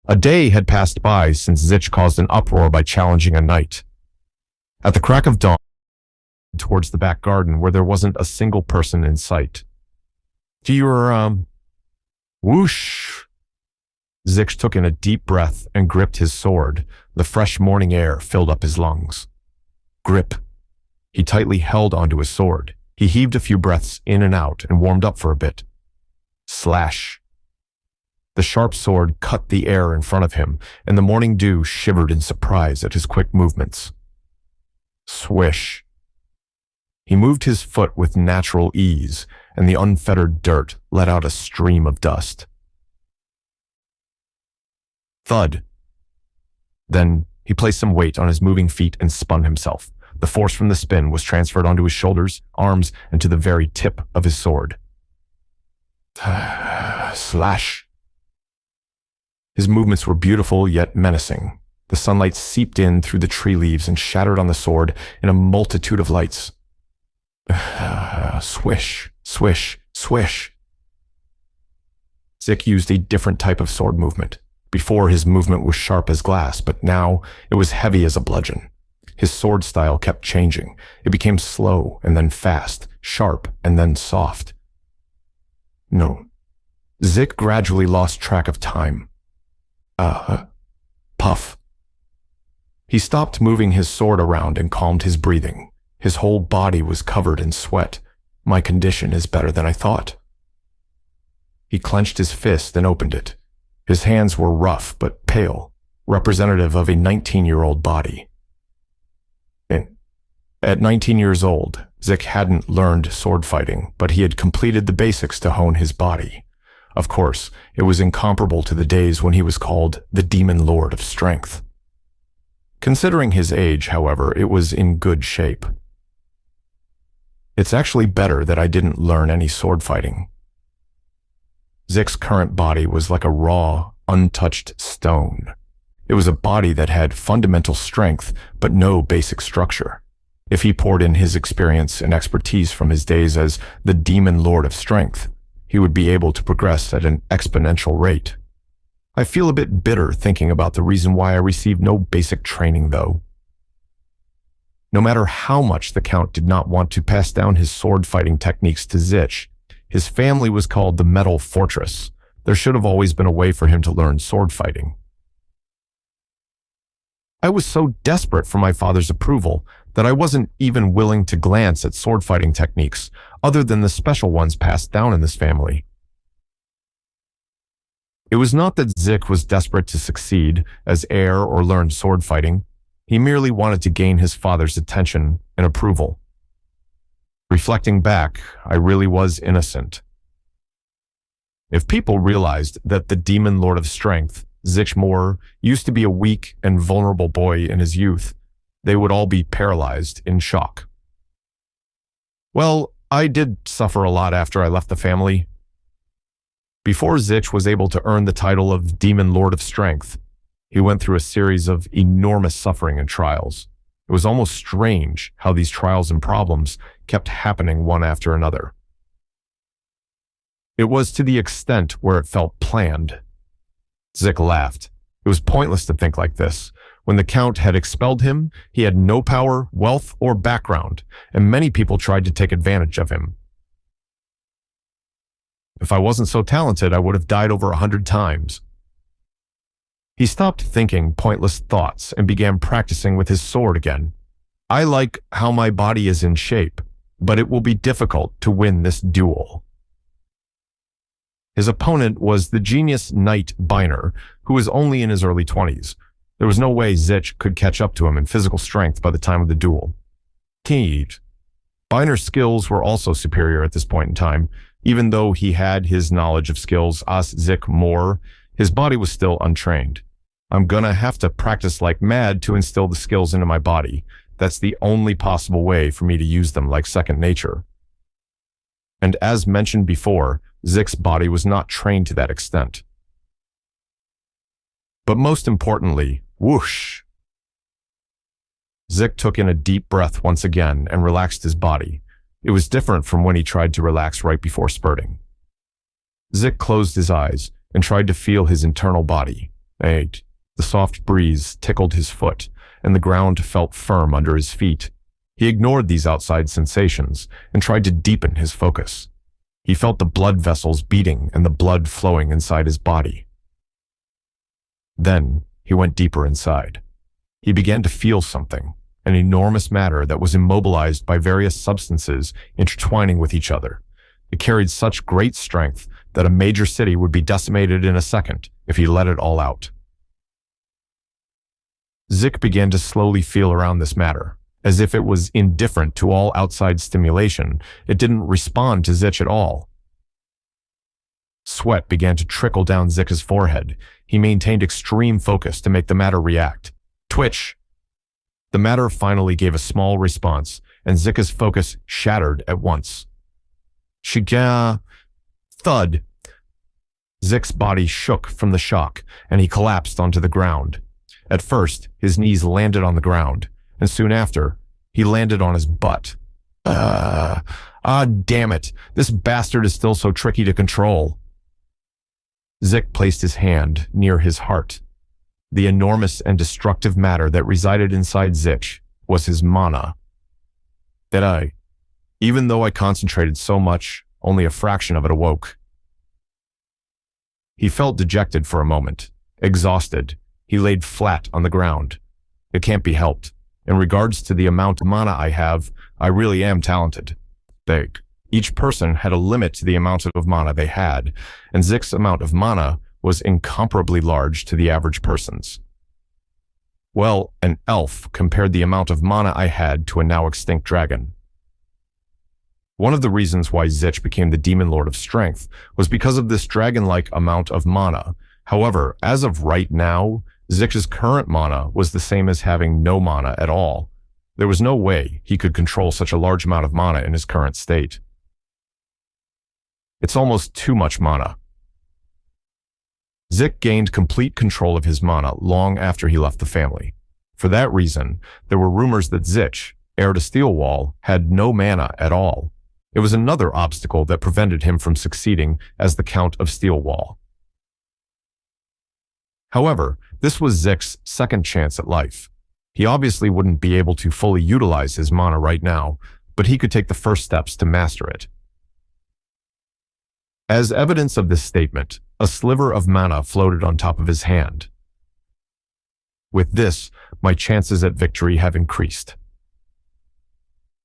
A day had passed by since Zich caused an uproar by challenging a knight. At the crack of dawn, towards the back garden where there wasn't a single person in sight. Whoosh! Zich took in a deep breath and gripped his sword. The fresh morning air filled up his lungs. Grip. He tightly held onto his sword. He heaved a few breaths in and out and warmed up for a bit. Slash. The sharp sword cut the air in front of him, and the morning dew shivered in surprise at his quick movements. Swish. He moved his foot with natural ease, and the unfettered dirt let out a stream of dust. Thud. Then he placed some weight on his moving feet and spun himself. The force from the spin was transferred onto his shoulders, arms, and to the very tip of his sword. Slash. His movements were beautiful yet menacing. The sunlight seeped in through the tree leaves and shattered on the sword in a multitude of lights. Swish, swish, swish. Zich used a different type of sword movement. Before, his movement was sharp as glass, but now it was heavy as a bludgeon. His sword style kept changing. It became slow and then fast, sharp and then soft. No. Zich gradually lost track of time. Puff. He stopped moving his sword around and calmed his breathing. His whole body was covered in sweat. My condition is better than I thought. He clenched his fist and opened it. His hands were rough but pale, representative of a 19-year-old body. At 19 years old, Zich hadn't learned sword fighting, but he had completed the basics to hone his body. Of course, it was incomparable to the days when he was called the Demon Lord of Strength. Considering his age, however, it was in good shape. It's actually better that I didn't learn any sword fighting. Zich's current body was like a raw, untouched stone. It was a body that had fundamental strength, but no basic structure. If he poured in his experience and expertise from his days as the Demon Lord of Strength, he would be able to progress at an exponential rate. I feel a bit bitter thinking about the reason why I received no basic training, though. No matter how much the Count did not want to pass down his sword-fighting techniques to Zich, his family was called the Metal Fortress. There should have always been a way for him to learn sword fighting. I was so desperate for my father's approval that I wasn't even willing to glance at sword-fighting techniques other than the special ones passed down in this family. It was not that Zich was desperate to succeed as heir or learn sword fighting. He merely wanted to gain his father's attention and approval. Reflecting back, I really was innocent. If people realized that the Demon Lord of Strength, Zich Moore, used to be a weak and vulnerable boy in his youth, they would all be paralyzed in shock. Well, I did suffer a lot after I left the family. Before Zich was able to earn the title of Demon Lord of Strength, he went through a series of enormous suffering and trials. It was almost strange how these trials and problems kept happening one after another. It was to the extent where it felt planned. Zich laughed. It was pointless to think like this. When the Count had expelled him, he had no power, wealth, or background, and many people tried to take advantage of him. If I wasn't so talented, I would have died over 100 times. He stopped thinking pointless thoughts and began practicing with his sword again. I like how my body is in shape, but it will be difficult to win this duel. His opponent was the genius knight Biner, who was only in his early 20s. There was no way Zich could catch up to him in physical strength by the time of the duel. Biner's skills were also superior at this point in time. Even though he had his knowledge of skills as Zich Moore, his body was still untrained. I'm gonna have to practice like mad to instill the skills into my body. That's the only possible way for me to use them like second nature. And as mentioned before, Zich's body was not trained to that extent. But most importantly, whoosh! Zich took in a deep breath once again and relaxed his body. It was different from when he tried to relax right before spurting. Zich closed his eyes and tried to feel his internal body. 8. The soft breeze tickled his foot, and the ground felt firm under his feet. He ignored these outside sensations and tried to deepen his focus. He felt the blood vessels beating and the blood flowing inside his body. Then he went deeper inside. He began to feel something, an enormous matter that was immobilized by various substances intertwining with each other. It carried such great strength that a major city would be decimated in a second if he let it all out. Zik began to slowly feel around this matter. As if it was indifferent to all outside stimulation, it didn't respond to Zik at all. Sweat began to trickle down Zik's forehead. He maintained extreme focus to make the matter react. Twitch! The matter finally gave a small response, and Zik's focus shattered at once. Shiga! Thud! Zik's body shook from the shock, and he collapsed onto the ground. At first, his knees landed on the ground, and soon after, he landed on his butt. Damn it! This bastard is still so tricky to control. Zik placed his hand near his heart. The enormous and destructive matter that resided inside Zik was his mana. Even though I concentrated so much, only a fraction of it awoke. He felt dejected for a moment. Exhausted, he laid flat on the ground. It can't be helped. In regards to the amount of mana I have, I really am talented. Each person had a limit to the amount of mana they had, and Zik's amount of mana was incomparably large to the average person's. Well, an elf compared the amount of mana I had to a now extinct dragon. One of the reasons why Zik became the Demon Lord of Strength was because of this dragon-like amount of mana. However, as of right now, Zik's current mana was the same as having no mana at all. There was no way he could control such a large amount of mana in his current state. It's almost too much mana. Zik gained complete control of his mana long after he left the family. For that reason, there were rumors that Zik, heir to Steelwall, had no mana at all. It was another obstacle that prevented him from succeeding as the Count of Steelwall. However, this was Zik's second chance at life. He obviously wouldn't be able to fully utilize his mana right now, but he could take the first steps to master it. As evidence of this statement, a sliver of mana floated on top of his hand. With this, my chances at victory have increased.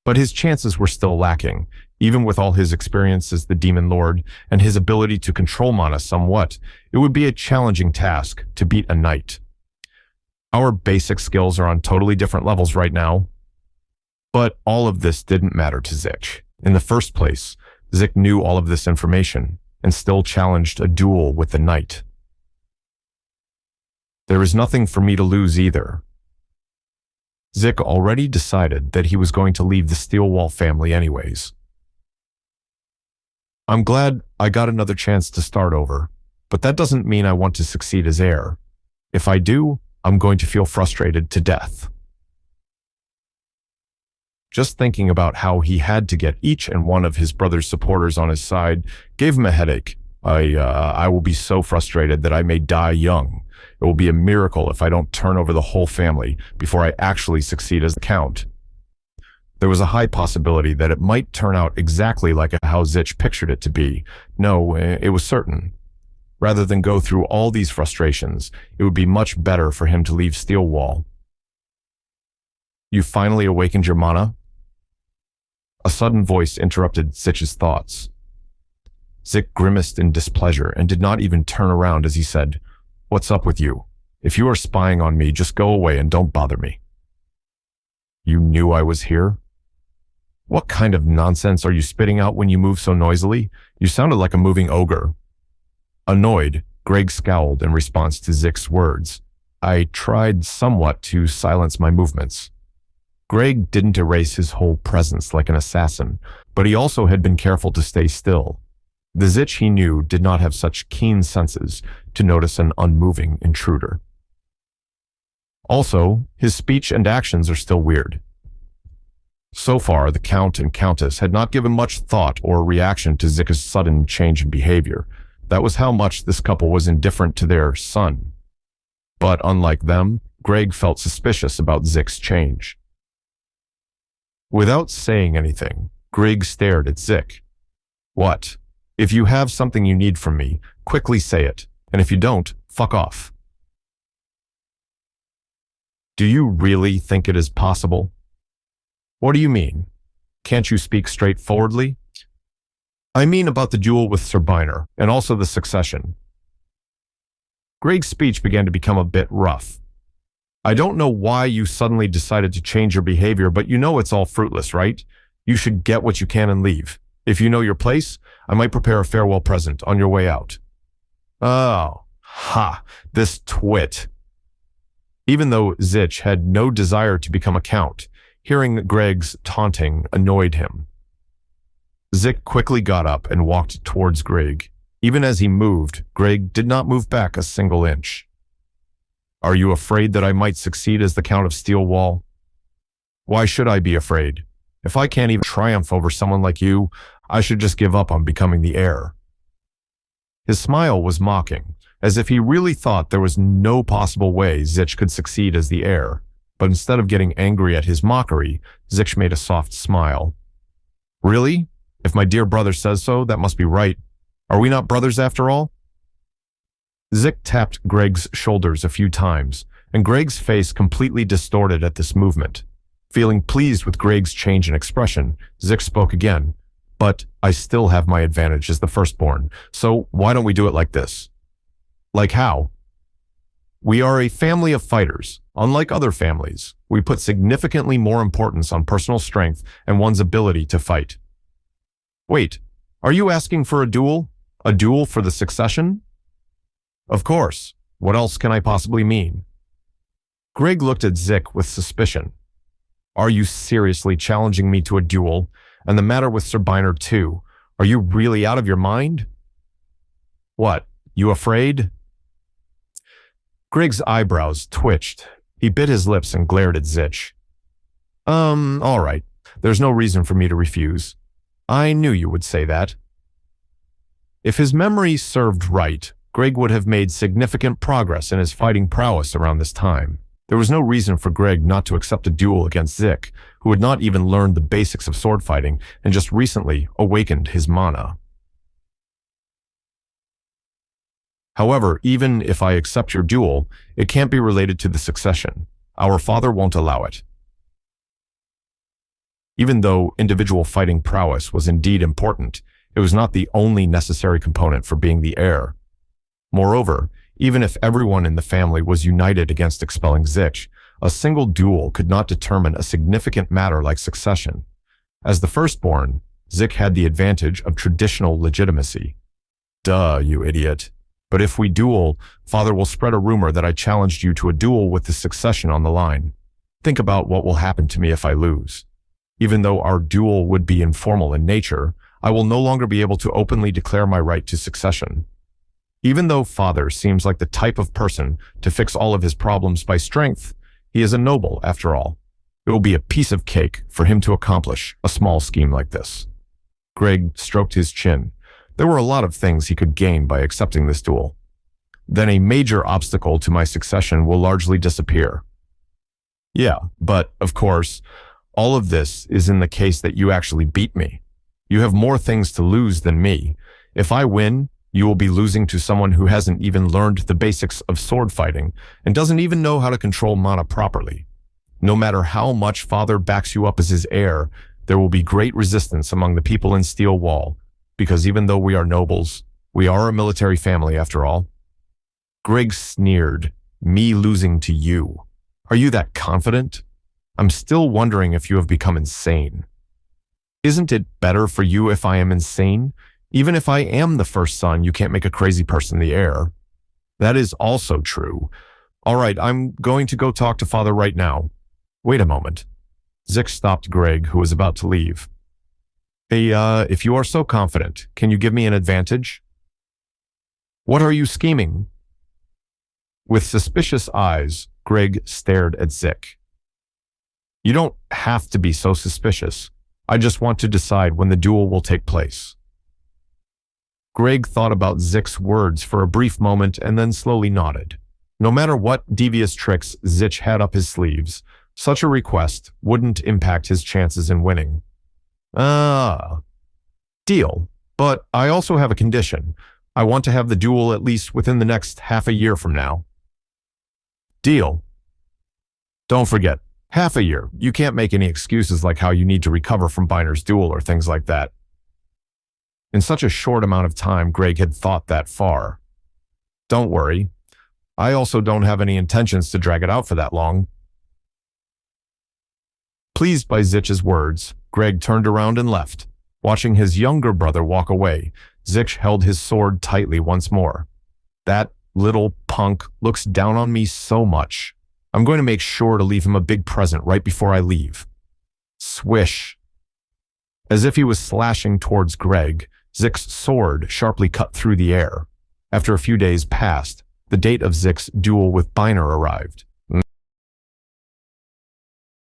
But his chances were still lacking. Even with all his experience as the Demon Lord and his ability to control mana somewhat, it would be a challenging task to beat a knight. Our basic skills are on totally different levels right now. But all of this didn't matter to Zik. In the first place, Zik knew all of this information and still challenged a duel with the knight. There is nothing for me to lose either. Zik already decided that he was going to leave the Steelwall family anyways. I'm glad I got another chance to start over, but that doesn't mean I want to succeed as heir. If I do, I'm going to feel frustrated to death. Just thinking about how he had to get each and one of his brother's supporters on his side gave him a headache. I will be so frustrated that I may die young. It will be a miracle if I don't turn over the whole family before I actually succeed as the Count. There was a high possibility that it might turn out exactly like how Zik pictured it to be. No, it was certain. Rather than go through all these frustrations, it would be much better for him to leave Steelwall. You finally awakened your mana? A sudden voice interrupted Zik's thoughts. Zik grimaced in displeasure and did not even turn around as he said, "What's up with you? If you are spying on me, just go away and don't bother me." You knew I was here? What kind of nonsense are you spitting out when you move so noisily? You sounded like a moving ogre. Annoyed, Greg scowled in response to Zik's words. I tried somewhat to silence my movements. Greg didn't erase his whole presence like an assassin, but he also had been careful to stay still. The Zik he knew did not have such keen senses to notice an unmoving intruder. Also, his speech and actions are still weird. So far, the Count and Countess had not given much thought or reaction to Zik's sudden change in behavior. That was how much this couple was indifferent to their son. But unlike them, Greg felt suspicious about Zick's change. Without saying anything, Greg stared at Zick. What? If you have something you need from me, quickly say it, and if you don't, fuck off. Do you really think it is possible? What do you mean? Can't you speak straightforwardly? I mean about the duel with Sir Byner, and also the succession. Greg's speech began to become a bit rough. I don't know why you suddenly decided to change your behavior, but you know it's all fruitless, right? You should get what you can and leave. If you know your place, I might prepare a farewell present on your way out. Oh, ha, this twit. Even though Zitch had no desire to become a count, hearing Greg's taunting annoyed him. Zick quickly got up and walked towards Greg. Even as he moved, Greg did not move back a single inch. Are you afraid that I might succeed as the Count of Steelwall? Why should I be afraid? If I can't even triumph over someone like you, I should just give up on becoming the heir. His smile was mocking, as if he really thought there was no possible way Zitch could succeed as the heir. But instead of getting angry at his mockery, Zitch made a soft smile. Really? If my dear brother says so, that must be right. Are we not brothers after all? Zick tapped Greg's shoulders a few times, and Greg's face completely distorted at this movement. Feeling pleased with Greg's change in expression, Zick spoke again. But I still have my advantage as the firstborn, so why don't we do it like this? Like how? We are a family of fighters. Unlike other families, we put significantly more importance on personal strength and one's ability to fight. Wait, are you asking for a duel? A duel for the succession? Of course. What else can I possibly mean? Greg looked at Zick with suspicion. Are you seriously challenging me to a duel? And the matter with Sir Byner too. Are you really out of your mind? What, you afraid? Greg's eyebrows twitched. He bit his lips and glared at Zitch. All right. There's no reason for me to refuse. I knew you would say that. If his memory served right, Greg would have made significant progress in his fighting prowess around this time. There was no reason for Greg not to accept a duel against Zick, who had not even learned the basics of sword fighting and just recently awakened his mana. However, even if I accept your duel, it can't be related to the succession. Our father won't allow it. Even though individual fighting prowess was indeed important, it was not the only necessary component for being the heir. Moreover, even if everyone in the family was united against expelling Zitch, a single duel could not determine a significant matter like succession. As the firstborn, Zick had the advantage of traditional legitimacy. Duh, you idiot. But if we duel, Father will spread a rumor that I challenged you to a duel with the succession on the line. Think about what will happen to me if I lose. Even though our duel would be informal in nature, I will no longer be able to openly declare my right to succession. Even though Father seems like the type of person to fix all of his problems by strength, he is a noble after all. It will be a piece of cake for him to accomplish a small scheme like this. Greg stroked his chin. There were a lot of things he could gain by accepting this duel. Then a major obstacle to my succession will largely disappear. Yeah, but, of course, all of this is in the case that you actually beat me. You have more things to lose than me. If I win, you will be losing to someone who hasn't even learned the basics of sword fighting and doesn't even know how to control mana properly. No matter how much Father backs you up as his heir, there will be great resistance among the people in Steel Wall, because even though we are nobles, we are a military family after all. Greg sneered, me losing to you. Are you that confident? I'm still wondering if you have become insane. Isn't it better for you if I am insane? Even if I am the first son, you can't make a crazy person the heir. That is also true. All right, I'm going to go talk to Father right now. Wait a moment. Zick stopped Greg, who was about to leave. Hey, if you are so confident, can you give me an advantage? What are you scheming? With suspicious eyes, Greg stared at Zick. You don't have to be so suspicious. I just want to decide when the duel will take place. Greg thought about Zick's words for a brief moment and then slowly nodded. No matter what devious tricks Zich had up his sleeves, such a request wouldn't impact his chances in winning. Ah, deal. But I also have a condition. I want to have the duel at least within the next half a year from now. Deal. Don't forget, half a year. You can't make any excuses like how you need to recover from Biner's duel or things like that. In such a short amount of time, Greg had thought that far. Don't worry. I also don't have any intentions to drag it out for that long. Pleased by Zich's words, Greg turned around and left. Watching his younger brother walk away, Zich held his sword tightly once more. That little punk looks down on me so much. I'm going to make sure to leave him a big present right before I leave. Swish. As if he was slashing towards Greg, Zich's sword sharply cut through the air. After a few days passed, the date of Zich's duel with Biner arrived.